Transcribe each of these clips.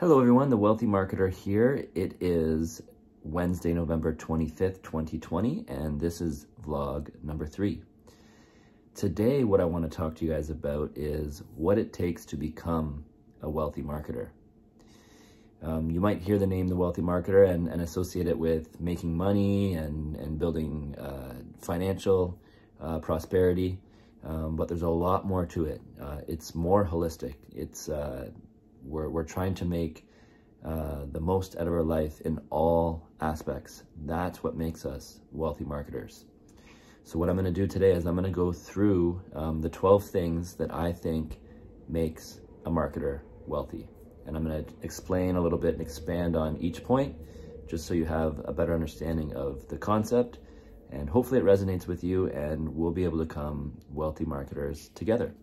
Hello everyone, The Wealthy Marketer here. It is Wednesday, November 25th, 2020, and this is vlog number 3. Today, what I want to talk to you guys about is what it takes to become a wealthy marketer. You might hear the name The Wealthy Marketer and associate it with making money and building financial prosperity, but there's a lot more to it. It's more holistic. We're trying to make the most out of our life in all aspects. That's what makes us wealthy marketers. So what I'm going to do today is I'm going to go through the 12 things that I think makes a marketer wealthy. And I'm going to explain a little bit and expand on each point, just so you have a better understanding of the concept. And hopefully it resonates with you and we'll be able to become wealthy marketers together.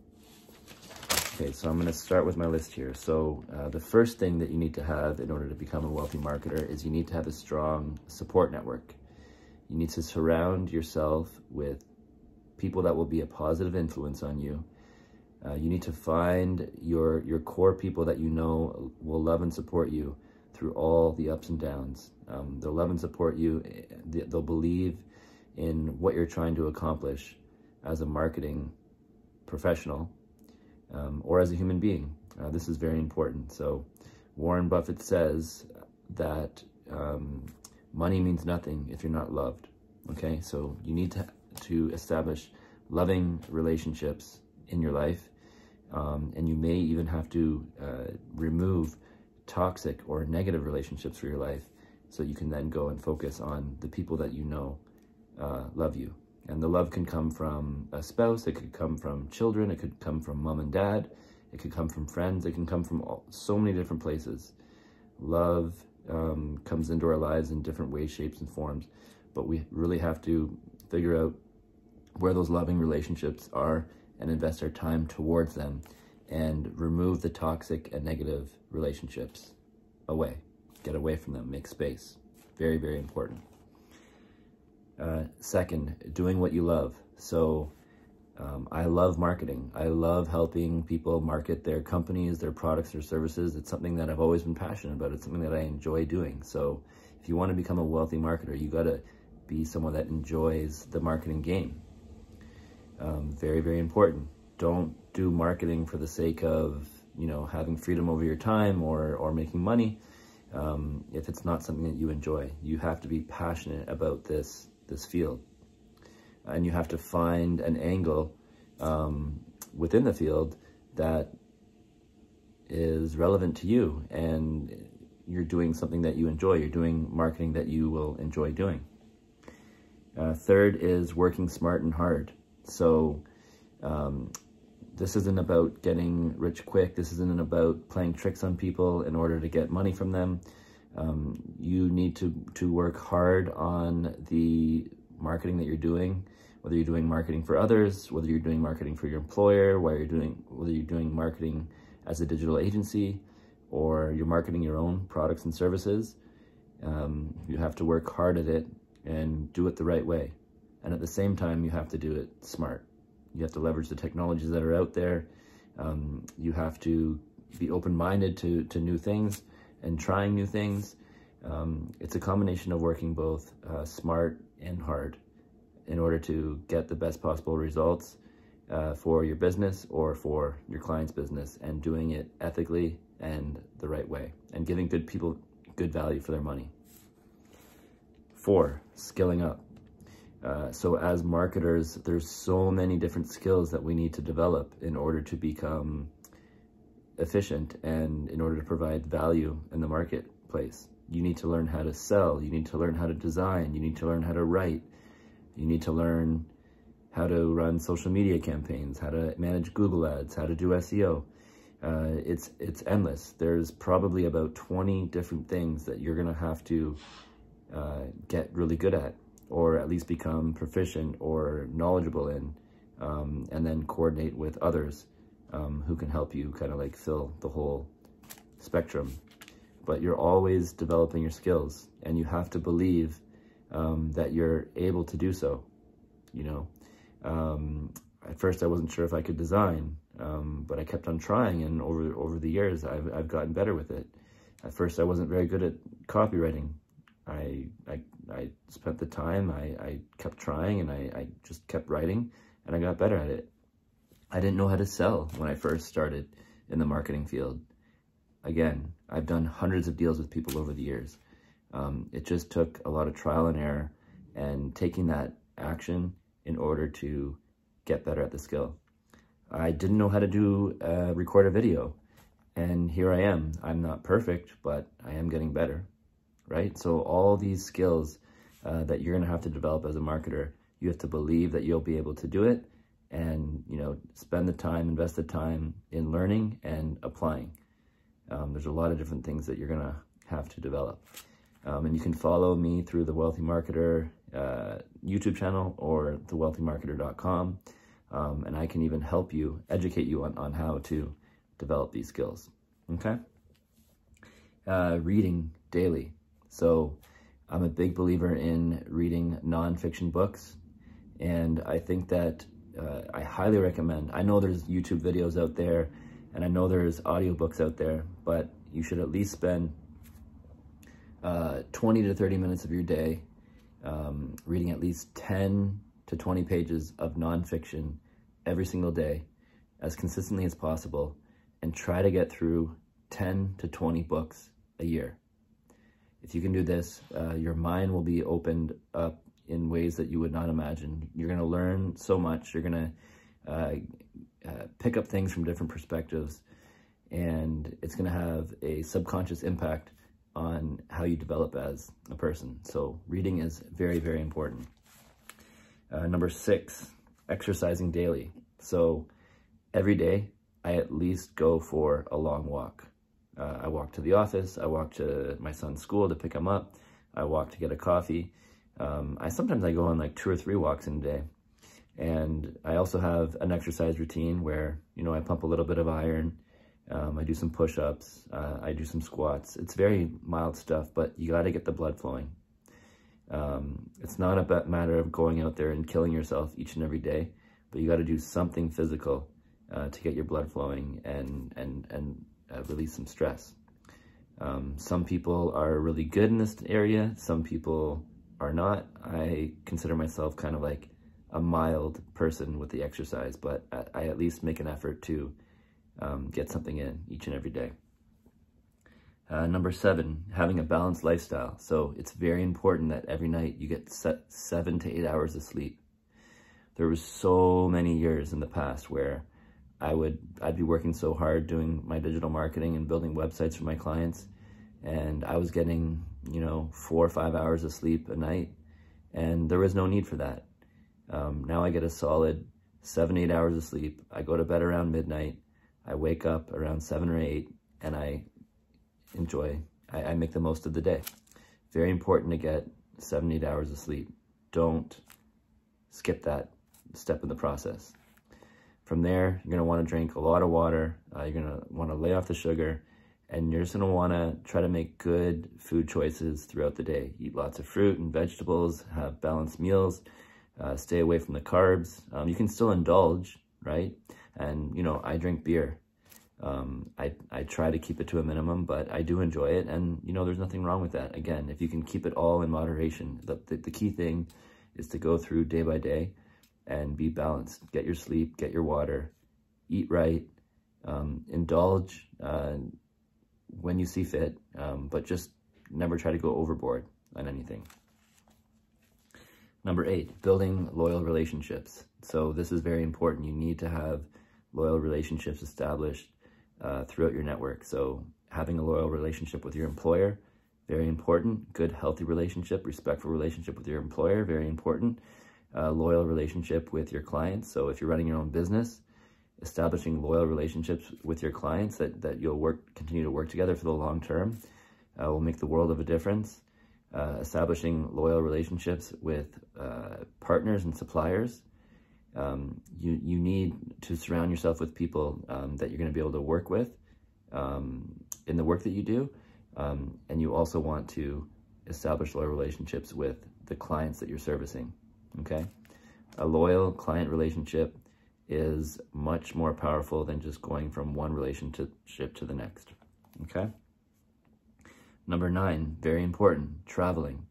Okay, so I'm going to start with my list here. So the first thing that you need to have in order to become a wealthy marketer is you need to have a strong support network. You need to surround yourself with people that will be a positive influence on you. You need to find your core people that you know will love and support you through all the ups and downs. They'll love and support you. They'll believe in what you're trying to accomplish as a marketing professional. Or as a human being. This is very important. So Warren Buffett says that money means nothing if you're not loved. Okay, so you need to establish loving relationships in your life, and you may even have to remove toxic or negative relationships for your life, so you can then go and focus on the people that you know love you. And the love can come from a spouse, it could come from children, it could come from mom and dad, it could come from friends, it can come from so many different places. Love comes into our lives in different ways, shapes, and forms, but we really have to figure out where those loving relationships are and invest our time towards them and remove the toxic and negative relationships away. Get away from them, make space. Very, very important. Second, doing what you love. So I love marketing. I love helping people market their companies, their products, their services. It's something that I've always been passionate about. It's something that I enjoy doing. So if you want to become a wealthy marketer, you got to be someone that enjoys the marketing game. Very, very important. Don't do marketing for the sake of, having freedom over your time or making money. If it's not something that you enjoy, you have to be passionate about this field, and you have to find an angle within the field that is relevant to you, and you're doing something that you enjoy. You're doing marketing that you will enjoy doing. Third is working smart and hard. So this isn't about getting rich quick. This isn't about playing tricks on people in order to get money from them. You need to work hard on the marketing that you're doing, whether you're doing marketing for others, whether you're doing marketing for your employer, whether you're doing marketing as a digital agency, or you're marketing your own products and services. You have to work hard at it and do it the right way. And at the same time, you have to do it smart. You have to leverage the technologies that are out there. You have to be open-minded to new things and trying new things. It's a combination of working both smart and hard in order to get the best possible results for your business or for your client's business, and doing it ethically and the right way, and giving good people good value for their money. 4, skilling up. So as marketers, there's so many different skills that we need to develop in order to become efficient and in order to provide value in the marketplace. You need to learn how to sell, you need to learn how to design, you need to learn how to write, you need to learn how to run social media campaigns, how to manage Google Ads, how to do SEO. It's endless. There's probably about 20 different things that you're gonna have to get really good at, or at least become proficient or knowledgeable in, and then coordinate with others who can help you kind of like fill the whole spectrum. But you're always developing your skills, and you have to believe that you're able to do so. At first I wasn't sure if I could design, but I kept on trying, and over the years I've gotten better with it. At first, I wasn't very good at copywriting. I spent the time, I kept trying, and I just kept writing, and I got better at it. I didn't know how to sell when I first started in the marketing field. Again, I've done hundreds of deals with people over the years. It just took a lot of trial and error and taking that action in order to get better at the skill. I didn't know how to record a video, and here I am. I'm not perfect, but I am getting better, right? So all these skills that you're gonna have to develop as a marketer, you have to believe that you'll be able to do it, and spend the time, invest the time in learning and applying. There's a lot of different things that you're gonna have to develop. And you can follow me through the Wealthy Marketer YouTube channel or thewealthymarketer.com. And I can even help you, educate you on how to develop these skills, okay? Reading daily. So I'm a big believer in reading nonfiction books, and I think that I highly recommend, I know there's YouTube videos out there, and I know there's audiobooks out there, but you should at least spend 20 to 30 minutes of your day reading at least 10 to 20 pages of nonfiction every single day, as consistently as possible, and try to get through 10 to 20 books a year. If you can do this, your mind will be opened up in ways that you would not imagine. You're going to learn so much. You're going to pick up things from different perspectives, and it's going to have a subconscious impact on how you develop as a person. So reading is very, very important. Number 6, exercising daily. So every day, I at least go for a long walk. I walk to the office, I walk to my son's school to pick him up, I walk to get a coffee. Sometimes I go on like 2 or 3 walks in a day. And I also have an exercise routine where, I pump a little bit of iron, I do some push-ups, I do some squats. It's very mild stuff, but you got to get the blood flowing. It's not a matter of going out there and killing yourself each and every day, but you got to do something physical to get your blood flowing and release some stress. Some people are really good in this area. Some people are not. I consider myself kind of like a mild person with the exercise, but I at least make an effort to get something in each and every day. Number 7, having a balanced lifestyle. So it's very important that every night you get 7 to 8 hours of sleep. There was so many years in the past where I'd be working so hard doing my digital marketing and building websites for my clients, and I was getting, 4 or 5 hours of sleep a night, and there was no need for that. Now I get a solid 7, 8 hours of sleep. I go to bed around midnight. I wake up around 7 or 8, and I make the most of the day. Very important to get 7, 8 hours of sleep. Don't skip that step in the process. From there, you're going to want to drink a lot of water. You're going to want to lay off the sugar, and you're just going to want to try to make good food choices throughout the day. Eat lots of fruit and vegetables, have balanced meals, stay away from the carbs. You can still indulge, right? And, I drink beer. I try to keep it to a minimum, but I do enjoy it, and, there's nothing wrong with that. Again, if you can keep it all in moderation, the key thing is to go through day by day and be balanced. Get your sleep, get your water, eat right, indulge when you see fit, but just never try to go overboard on anything. Number 8, building loyal relationships. So this is very important. You need to have loyal relationships established throughout your network. So having a loyal relationship with your employer, very important. Good, healthy relationship, respectful relationship with your employer, very important. Loyal relationship with your clients. So if you're running your own business, establishing loyal relationships with your clients that you'll continue to work together for the long term will make the world of a difference. Establishing loyal relationships with partners and suppliers. You need to surround yourself with people that you're going to be able to work with in the work that you do. And you also want to establish loyal relationships with the clients that you're servicing. Okay? A loyal client relationship is much more powerful than just going from one relationship to the next. Okay? Number 9, very important, traveling.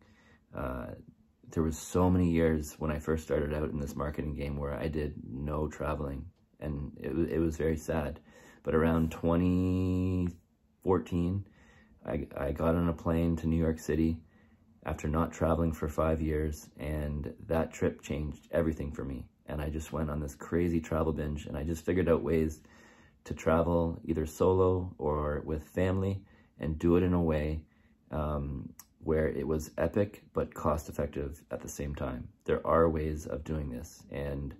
There was so many years when I first started out in this marketing game where I did no traveling, and it was very sad. But around 2014, I got on a plane to New York City after not traveling for 5 years, and that trip changed everything for me. And I just went on this crazy travel binge, and I just figured out ways to travel either solo or with family and do it in a way where it was epic but cost effective at the same time. There are ways of doing this, and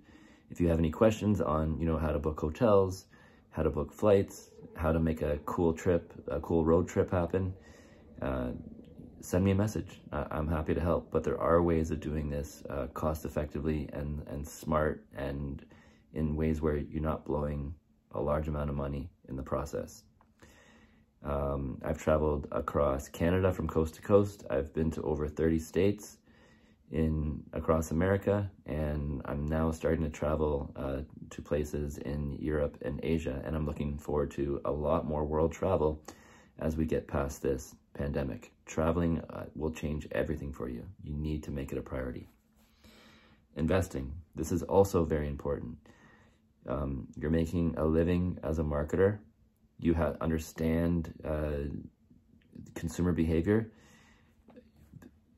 if you have any questions on, how to book hotels, how to book flights, how to make a cool trip, a cool road trip happen, send me a message. I'm happy to help. But there are ways of doing this cost effectively and smart, and in ways where you're not blowing a large amount of money in the process. I've traveled across Canada from coast to coast. I've been to over 30 states across America, and I'm now starting to travel to places in Europe and Asia, and I'm looking forward to a lot more world travel as we get past this pandemic. Traveling will change everything for you. You need to make it a priority. Investing. This is also very important. You're making a living as a marketer. You understand consumer behavior.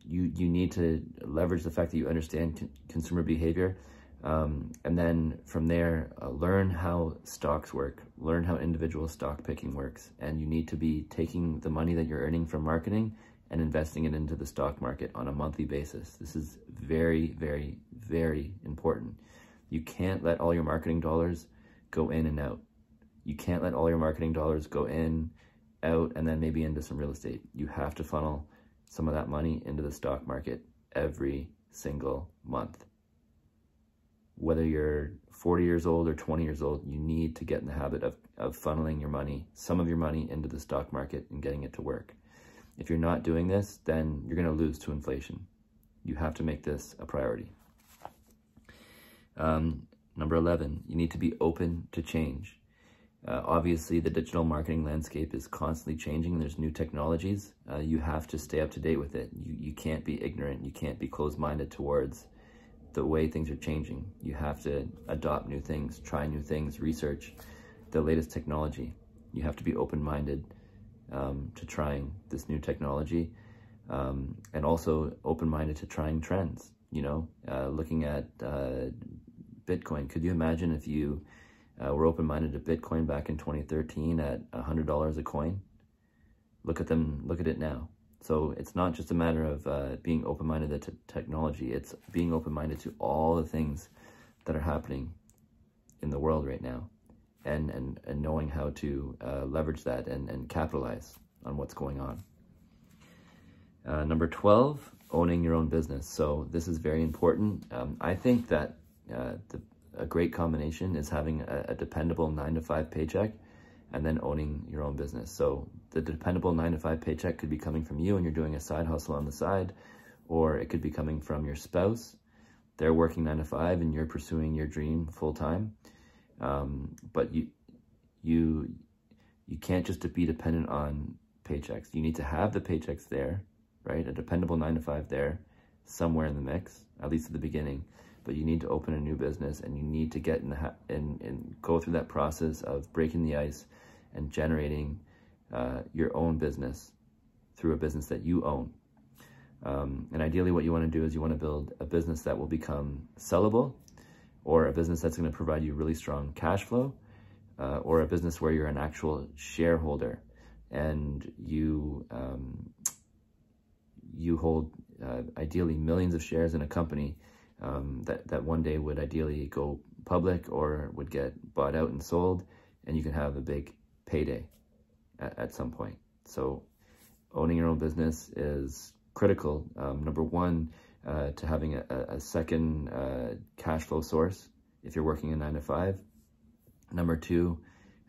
You need to leverage the fact that you understand consumer behavior, and then from there, learn how stocks work, learn how individual stock picking works, and you need to be taking the money that you're earning from marketing and investing it into the stock market on a monthly basis. This is very, very, very important. You can't let all your marketing dollars go in and out. You can't let all your marketing dollars go in, out, and then maybe into some real estate. You have to funnel some of that money into the stock market every single month. Whether you're 40 years old or 20 years old, you need to get in the habit of funneling your money, some of your money, into the stock market and getting it to work. If you're not doing this, then you're going to lose to inflation. You have to make this a priority. Number 11, you need to be open to change. Obviously, the digital marketing landscape is constantly changing. There's new technologies. You have to stay up to date with it. You can't be ignorant. You can't be closed-minded towards the way things are changing. You have to adopt new things, try new things, research the latest technology. You have to be open-minded to trying this new technology, and also open-minded to trying trends. Looking at Bitcoin. Could you imagine if you were open-minded to Bitcoin back in 2013 at $100 a coin? Look at it now. So it's not just a matter of being open-minded to technology. It's being open-minded to all the things that are happening in the world right now, and knowing how to leverage that and capitalize on what's going on. Number 12, owning your own business. So this is very important. I think that a great combination is having a dependable 9-to-5 paycheck and then owning your own business. So the dependable 9-to-5 paycheck could be coming from you and you're doing a side hustle on the side, or it could be coming from your spouse. They're working 9-to-5 and you're pursuing your dream full time. But you can't just be dependent on paychecks. You need to have the paychecks there, right? A dependable 9-to-5 there, somewhere in the mix, at least at the beginning. But you need to open a new business, and you need to get and go through that process of breaking the ice and generating your own business through a business that you own. And ideally what you want to do is you want to build a business that will become sellable, or a business that's going to provide you really strong cash flow, or a business where you're an actual shareholder and you hold ideally millions of shares in a company that one day would ideally go public or would get bought out and sold, and you can have a big payday at some point. So owning your own business is critical. Number one, to having a second cash flow source if you're working a 9-to-5. Number two,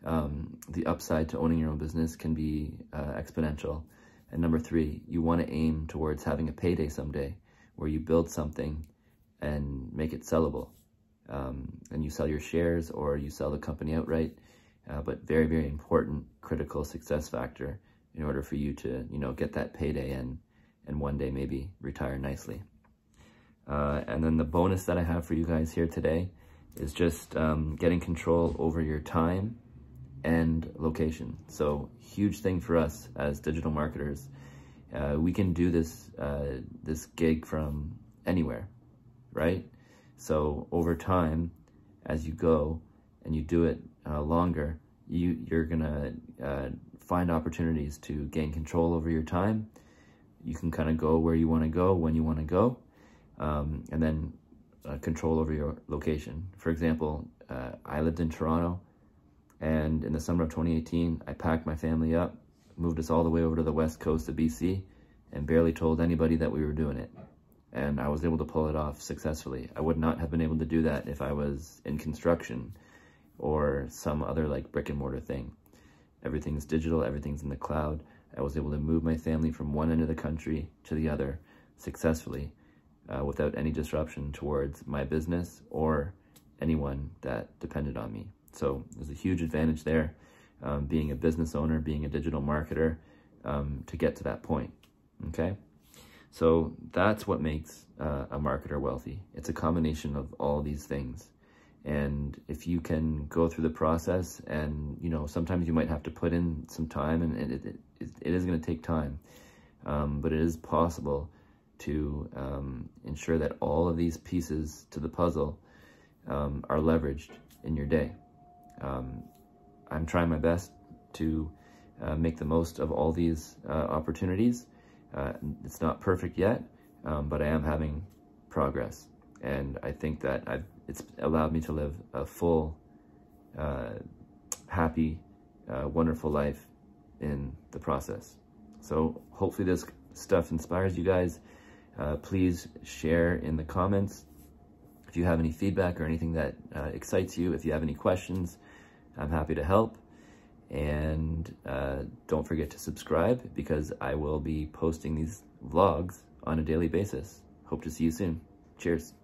the upside to owning your own business can be exponential. And number three, you want to aim towards having a payday someday where you build something and make it sellable. And you sell your shares or you sell the company outright. But very, very important, critical success factor in order for you to, get that payday and one day maybe retire nicely. And then the bonus that I have for you guys here today is just getting control over your time and location. So huge thing for us as digital marketers. We can do this gig from anywhere, right? So over time, as you go and you do it longer, you're gonna find opportunities to gain control over your time. You can kind of go where you want to go, when you want to go, and then control over your location. For example, I lived in Toronto, and in the summer of 2018, I packed my family up, moved us all the way over to the west coast of BC, and barely told anybody that we were doing it. And I was able to pull it off successfully. I would not have been able to do that if I was in construction or some other like brick and mortar thing. Everything's digital, everything's in the cloud. I was able to move my family from one end of the country to the other successfully without any disruption towards my business or anyone that depended on me. So there's a huge advantage there, being a business owner, being a digital marketer, to get to that point, okay? So that's what makes a marketer wealthy. It's a combination of all these things. And if you can go through the process, and sometimes you might have to put in some time, and it is going to take time, but it is possible to ensure that all of these pieces to the puzzle are leveraged in your day. I'm trying my best to make the most of all these opportunities. It's not perfect yet, but I am having progress. And I think that it's allowed me to live a full, happy, wonderful life in the process. So hopefully this stuff inspires you guys. Please share in the comments if you have any feedback or anything that excites you. If you have any questions, I'm happy to help. And don't forget to subscribe, because I will be posting these vlogs on a daily basis. Hope to see you soon. Cheers.